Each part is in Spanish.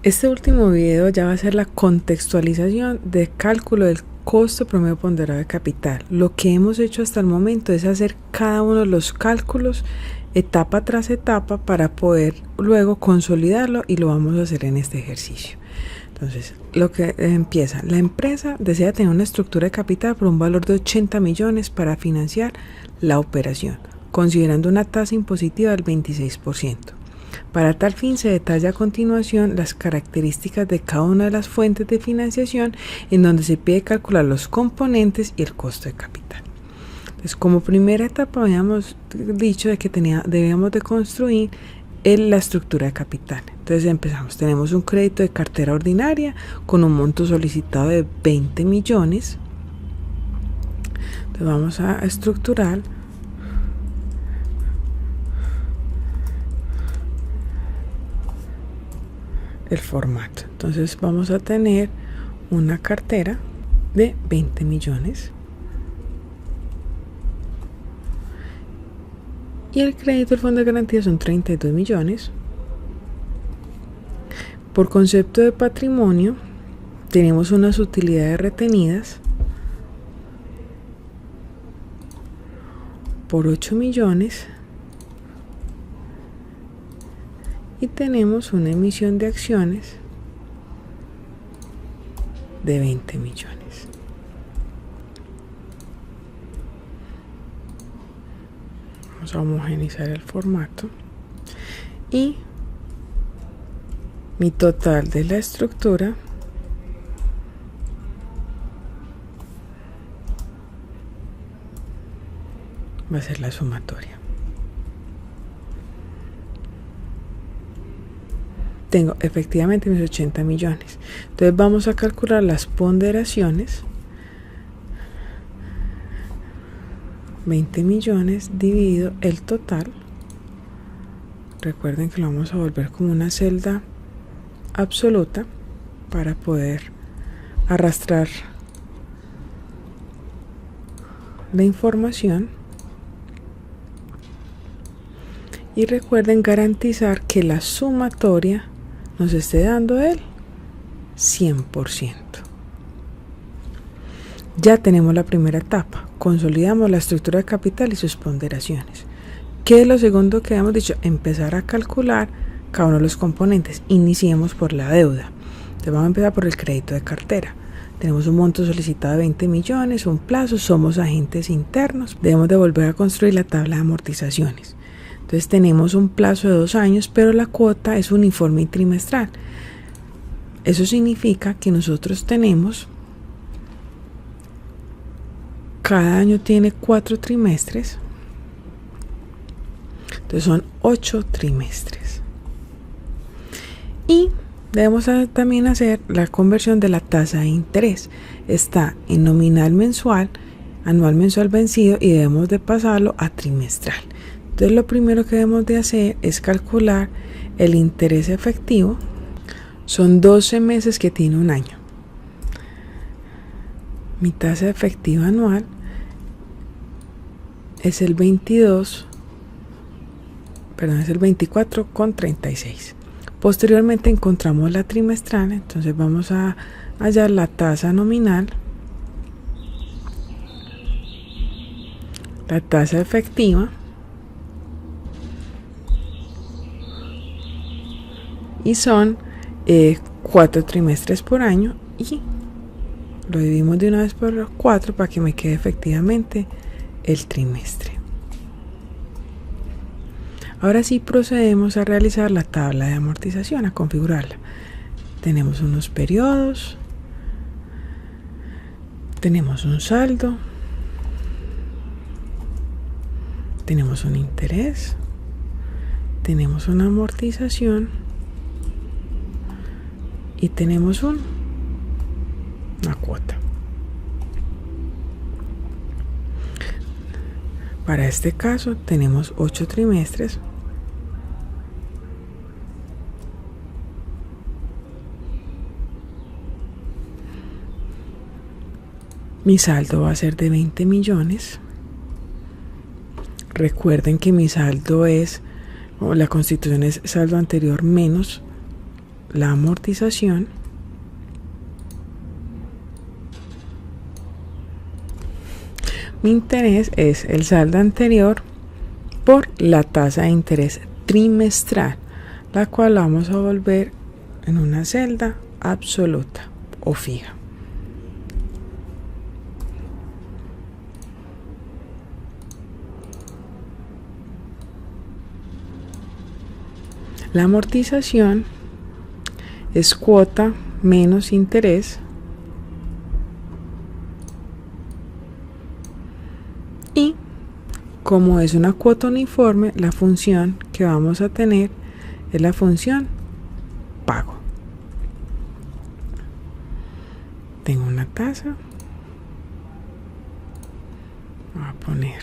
Este último video ya va a ser la contextualización de cálculo del costo promedio ponderado de capital. Lo que hemos hecho hasta el momento es hacer cada uno de los cálculos etapa tras etapa para poder luego consolidarlo, y lo vamos a hacer en este ejercicio. Entonces, lo que empieza, la empresa desea tener una estructura de capital por un valor de 80 millones para financiar la operación, considerando una tasa impositiva del 26%. Para tal fin se detalla a continuación las características de cada una de las fuentes de financiación, en donde se pide calcular los componentes y el costo de capital. Entonces, como primera etapa habíamos dicho de que debíamos de construir la estructura de capital. Entonces empezamos, tenemos un crédito de cartera ordinaria con un monto solicitado de 20 millones. Entonces vamos a estructurar el formato. Entonces vamos a tener una cartera de 20 millones y el crédito del fondo de garantía son 32 millones. Por concepto de patrimonio tenemos unas utilidades retenidas por 8 millones y tenemos una emisión de acciones de 20 millones. Vamos a homogeneizar el formato y mi total de la estructura va a ser la sumatoria. Tengo efectivamente mis 80 millones. Entonces vamos a calcular las ponderaciones. 20 millones dividido el total. Recuerden que lo vamos a volver como una celda absoluta para poder arrastrar la información. Y recuerden garantizar que la sumatoria nos esté dando el 100%. Ya tenemos la primera etapa, consolidamos la estructura de capital y sus ponderaciones. ¿Qué es lo segundo que hemos dicho? Empezar a calcular cada uno de los componentes. Iniciemos por la deuda. Entonces vamos a empezar por el crédito de cartera. Tenemos un monto solicitado de 20 millones, un plazo, somos agentes internos. Debemos de volver a construir la tabla de amortizaciones. Entonces tenemos un plazo de 2 años, pero la cuota es uniforme y trimestral. Eso significa que nosotros tenemos, cada año tiene 4 trimestres, entonces son 8 trimestres. Y debemos también hacer la conversión de la tasa de interés. Está en nominal mensual, anual mensual vencido, y debemos de pasarlo a trimestral. Entonces lo primero que debemos de hacer es calcular el interés efectivo. Son 12 meses que tiene un año. Mi tasa efectiva anual es el 24,36. Posteriormente encontramos la trimestral, entonces vamos a hallar la tasa nominal, la tasa efectiva y son 4 trimestres por año, y lo dividimos de una vez por 4 para que me quede efectivamente el trimestre. Ahora sí procedemos a realizar la tabla de amortización, a configurarla. Tenemos unos periodos, tenemos un saldo, tenemos un interés, tenemos una amortización y tenemos una cuota. Para este caso tenemos 8 trimestres. Mi saldo va a ser de 20 millones. Recuerden que mi saldo es, o la constitución es saldo anterior menos la amortización mi interés es el saldo anterior por la tasa de interés trimestral, la cual la vamos a volver en una celda absoluta o fija. La amortización es cuota menos interés y como es una cuota uniforme, la función que vamos a tener es la función pago. Tengo una tasa, voy a poner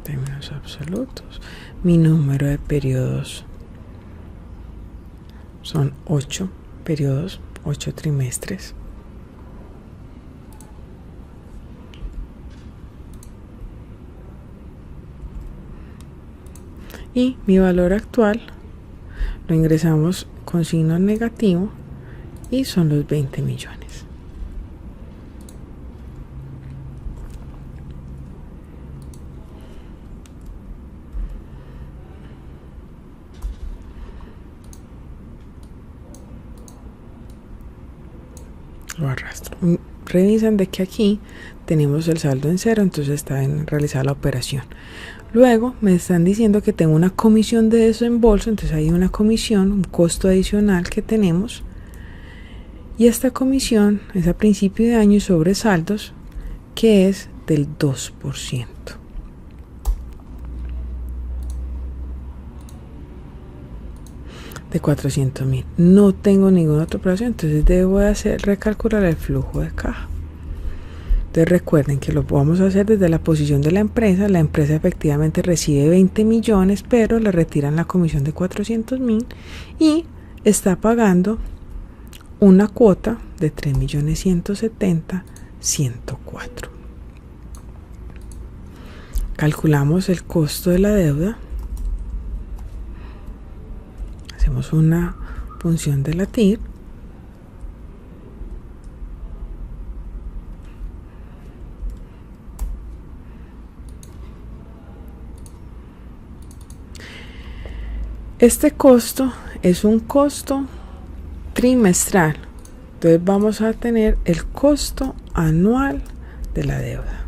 términos absolutos. Mi número de periodos son 8 periodos, 8 trimestres. Y mi valor actual lo ingresamos con signo negativo y son los 20 millones. Lo arrastro. Revisan de que aquí tenemos el saldo en cero, entonces está en realizar la operación. Luego me están diciendo que tengo una comisión de desembolso, entonces hay una comisión, un costo adicional que tenemos. Y esta comisión es a principio de año y sobre saldos, que es del 2%. De 400.000. No tengo ninguna otra operación, entonces debo recalcular el flujo de caja. Entonces recuerden que lo vamos a hacer desde la posición de la empresa. La empresa efectivamente recibe 20 millones, pero le retiran la comisión de 400.000 y está pagando una cuota de 3.170.104. Calculamos el costo de la deuda. Hacemos una función de la TIR. Este costo es un costo trimestral. Entonces vamos a tener el costo anual de la deuda.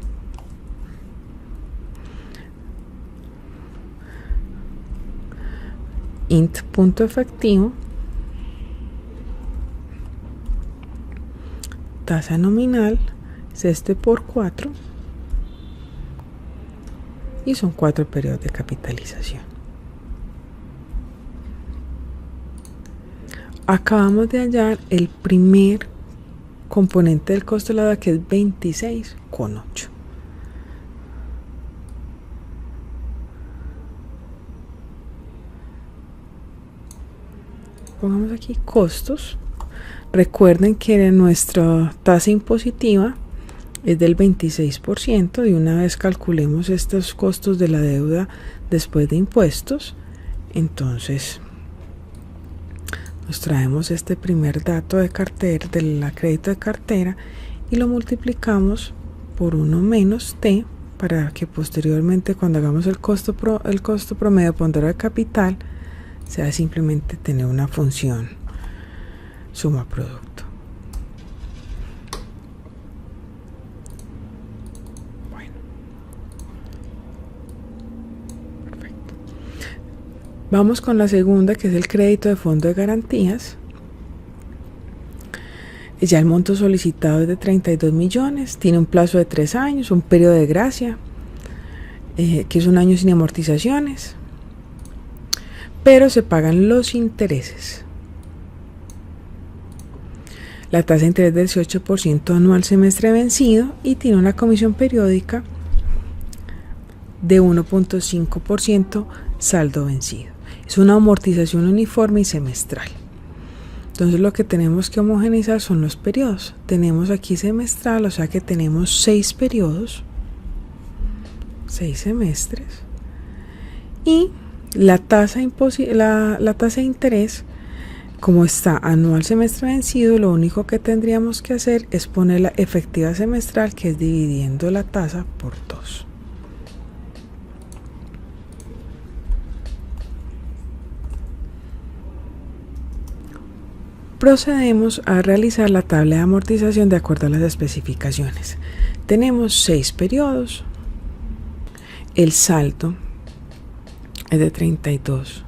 Int punto efectivo, tasa nominal es este por 4 y son 4 periodos de capitalización. Acabamos de hallar el primer componente del costo de la deuda, que es 26,8. Pongamos aquí costos. Recuerden que nuestra tasa impositiva es del 26% y una vez calculemos estos costos de la deuda después de impuestos, entonces nos traemos este primer dato de cartera, del crédito de cartera, y lo multiplicamos por 1 menos T para que posteriormente cuando hagamos el costo promedio ponderado de capital sea simplemente tener una función suma producto. Bueno, perfecto. Vamos con la segunda, que es el crédito de fondo de garantías. Ya el monto solicitado es de 32 millones, tiene un plazo de 3 años, un periodo de gracia, que es 1 año sin amortizaciones, pero se pagan los intereses. La tasa de interés del 18% anual semestre vencido y tiene una comisión periódica de 1.5% saldo vencido. Es una amortización uniforme y semestral. Entonces lo que tenemos que homogeneizar son los periodos. Tenemos aquí semestral, o sea que tenemos 6 periodos, 6 semestres, Y la tasa de interés, como está anual semestre vencido, lo único que tendríamos que hacer es poner la efectiva semestral, que es dividiendo la tasa por 2. Procedemos a realizar la tabla de amortización de acuerdo a las especificaciones. Tenemos 6 periodos. El saldo es de 32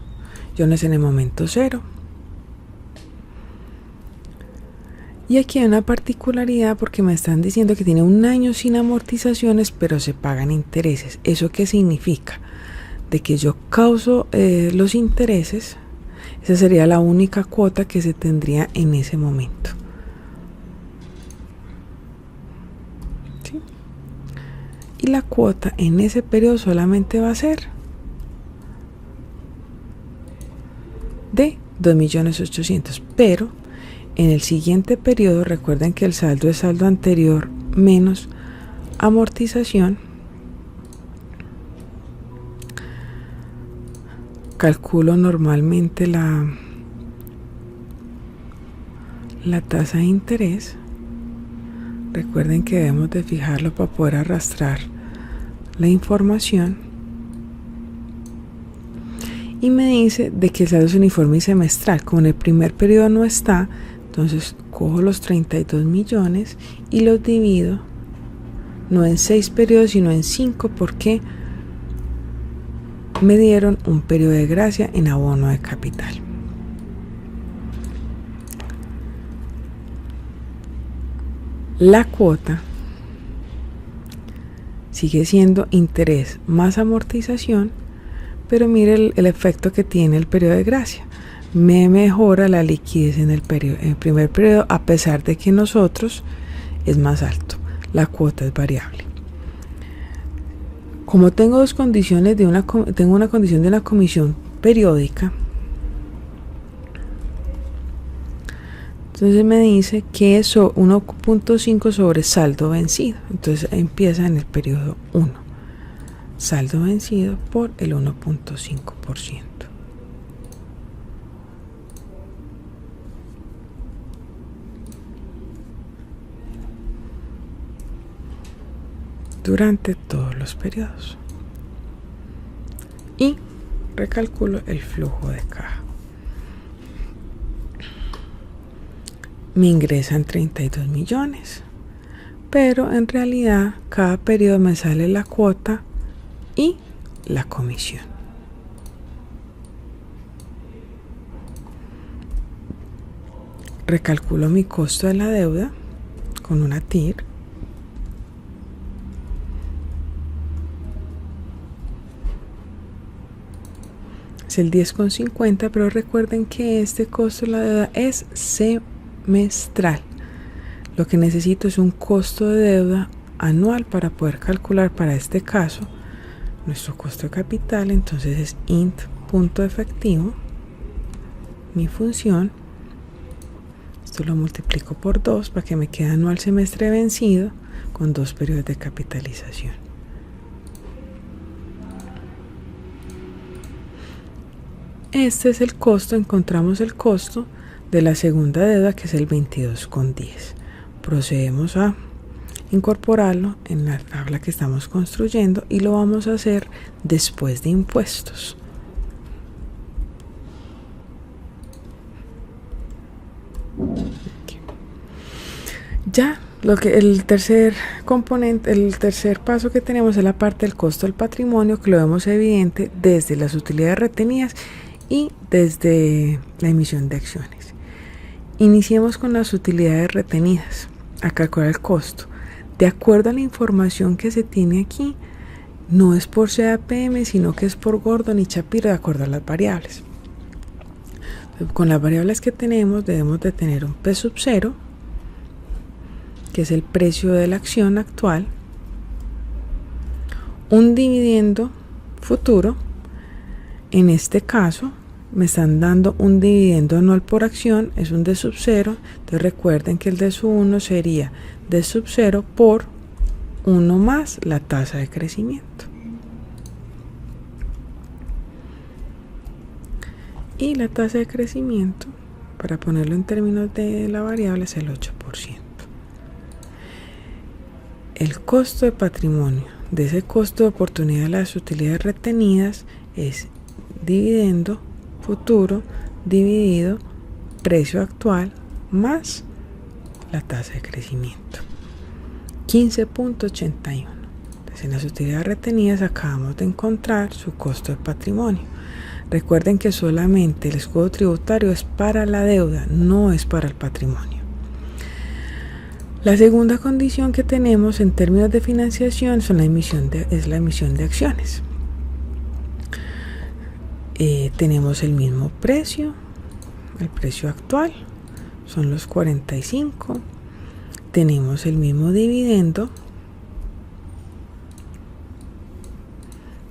millones en el momento 0. Y aquí hay una particularidad porque me están diciendo que tiene un año sin amortizaciones, pero se pagan intereses. ¿Eso qué significa? De que yo causo los intereses. Esa sería la única cuota que se tendría en ese momento. ¿Sí? Y la cuota en ese periodo solamente va a ser de 2.800.000, pero en el siguiente periodo, recuerden que el saldo es saldo anterior menos amortización. Calculo normalmente la tasa de interés. Recuerden que debemos de fijarlo para poder arrastrar la información. Y me dice de que el saldo es uniforme y semestral. Como en el primer periodo no está, entonces cojo los 32 millones y los divido no en 6 periodos sino en 5, porque me dieron un periodo de gracia en abono de capital. La cuota sigue siendo interés más amortización, pero mire el efecto que tiene el periodo de gracia. Me mejora la liquidez en el primer periodo, a pesar de que nosotros es más alto. La cuota es variable. Como tengo dos condiciones tengo una condición de una comisión periódica, entonces me dice que es 1.5 sobre saldo vencido. Entonces empieza en el periodo 1. Saldo vencido por el 1.5%. Durante todos los periodos. Y recalculo el flujo de caja. Me ingresan 32 millones, pero en realidad cada periodo me sale la cuota y la comisión. Recalculo mi costo de la deuda con una TIR. Es el 10,50, pero recuerden que este costo de la deuda es semestral. Lo que necesito es un costo de deuda anual para poder calcular para este caso nuestro costo de capital. Entonces es int punto efectivo, mi función. Esto lo multiplico por 2 para que me quede anual semestre vencido con 2 periodos de capitalización. Este es el costo. Encontramos el costo de la segunda deuda, que es el 22,10. Procedemos a incorporarlo en la tabla que estamos construyendo y lo vamos a hacer después de impuestos. Ya el tercer componente, el tercer paso que tenemos es la parte del costo del patrimonio, que lo vemos evidente desde las utilidades retenidas y desde la emisión de acciones. Iniciemos con las utilidades retenidas a calcular el costo. De acuerdo a la información que se tiene aquí, no es por CAPM, sino que es por Gordon y Shapiro, de acuerdo a las variables. Con las variables que tenemos debemos de tener un P sub 0, que es el precio de la acción actual, un dividendo futuro. En este caso me están dando un dividendo anual por acción, es un D sub 0, entonces recuerden que el D sub 1 sería D sub 0 por 1 más la tasa de crecimiento. Y la tasa de crecimiento, para ponerlo en términos de la variable, es el 8%. El costo de patrimonio de ese costo de oportunidad de las utilidades retenidas es dividendo futuro dividido precio actual más la tasa de crecimiento, 15.81. Entonces, en las utilidades retenidas acabamos de encontrar su costo de patrimonio. Recuerden que solamente el escudo tributario es para la deuda, no es para el patrimonio. La segunda condición que tenemos en términos de financiación es la emisión de acciones. Tenemos el mismo precio, el precio actual son los 45. Tenemos el mismo dividendo,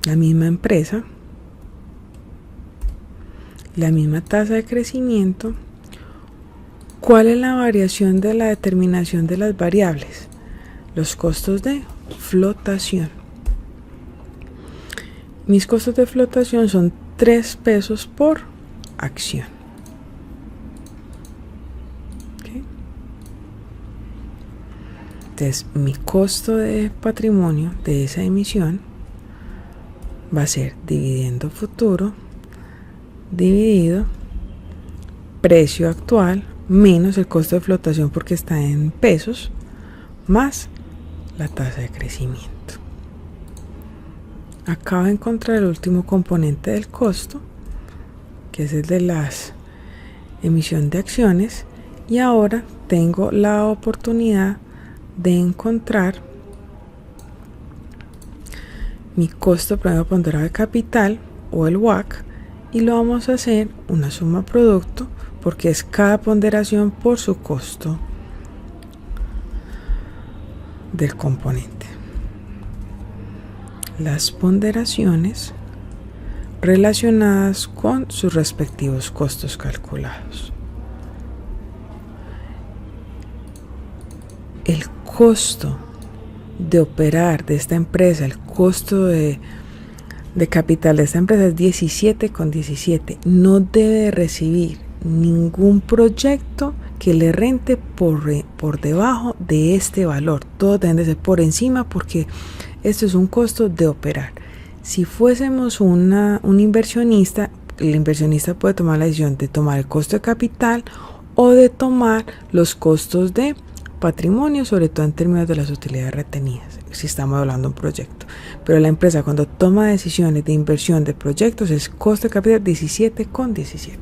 la misma empresa, la misma tasa de crecimiento. ¿Cuál es la variación de la determinación de las variables? Los costos de flotación. Mis costos de flotación son 3 pesos por acción. ¿Okay? Entonces, mi costo de patrimonio de esa emisión va a ser dividendo futuro dividido precio actual menos el costo de flotación porque está en pesos más la tasa de crecimiento. Acabo de encontrar el último componente del costo, que es el de la emisión de acciones, y ahora tengo la oportunidad de encontrar mi costo promedio ponderado de capital o el WACC, y lo vamos a hacer una suma producto porque es cada ponderación por su costo del componente. Las ponderaciones relacionadas con sus respectivos costos calculados. El costo de operar de esta empresa, el costo de capital de esta empresa es 17,17. No debe recibir ningún proyecto que le rente por debajo de este valor. Todo debe de ser por encima porque esto es un costo de operar. Si fuésemos un inversionista, el inversionista puede tomar la decisión de tomar el costo de capital o de tomar los costos de patrimonio, sobre todo en términos de las utilidades retenidas, si estamos hablando de un proyecto. Pero la empresa, cuando toma decisiones de inversión de proyectos, es costo de capital 17,17.